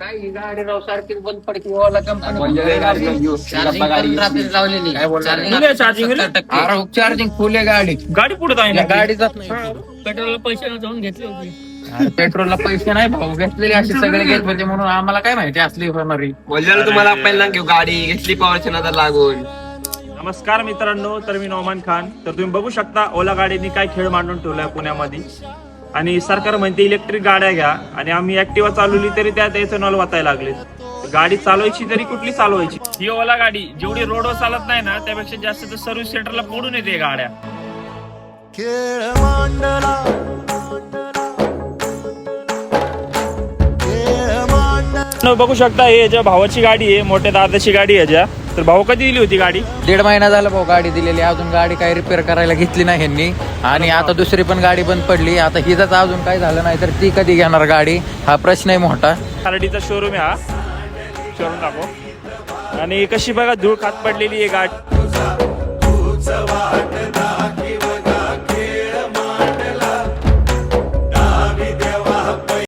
काय ही गाडी राव सारखी बंद पडते ओला कंपनी लावलेली चार्जिंग फुल आहे गाडी. गाडी पुढे जाईल. गाडी जात नाही. पेट्रोलला पैसे जाऊन घेतले होते. पेट्रोलला पैसे नाही भाऊ घेतलेले असे सगळे घेत होते म्हणून आम्हाला काय माहिती असली होणारी. बोललेलं तुम्हाला पहिला घेऊ गाडी घेतली पॉवरच्या नादाला लागून. नमस्कार मित्रांनो, तर मी नौमान खान. तर तुम्ही बघू शकता ओला गाडीने काय खेळ मांडून ठेवलाय पुण्यामध्ये. आणि सरकार म्हणते इलेक्ट्रिक गाड्या घ्या आणि आम्ही ऍक्टिव्हा चालवली तरी त्यात एथेनॉल वाचायला लागले. गाडी चालवायची तरी कुठली चालवायची. ही ओला गाडी जेवढी रोडवर चालत नाही ना त्यापेक्षा जास्त तर सर्व्हिस सेंटरला पडून येते गाड्या. बघू शकता हे याच्या भावाची गाडी आहे, मोठ्या दादाची गाडी आहे याच्या. तर भाऊ कधी दिली होती गाडी? 1.5 महिना झाला भाऊ गाडी दिलेली. अजून गाडी काही रिपेअर करायला घेतली नाही ह्यांनी. आणि आता दुसरी पण गाडी बंद पडली. आता हिचाच अजून काय झालं नाही तर ती कधी घेणार गाडी, हा प्रश्न आहे मोठा. खारडीचा शोरूम आहे हा, शोरूम दाखव. आणि कशी बघा धूळ खात पडलेली आहे गाडी.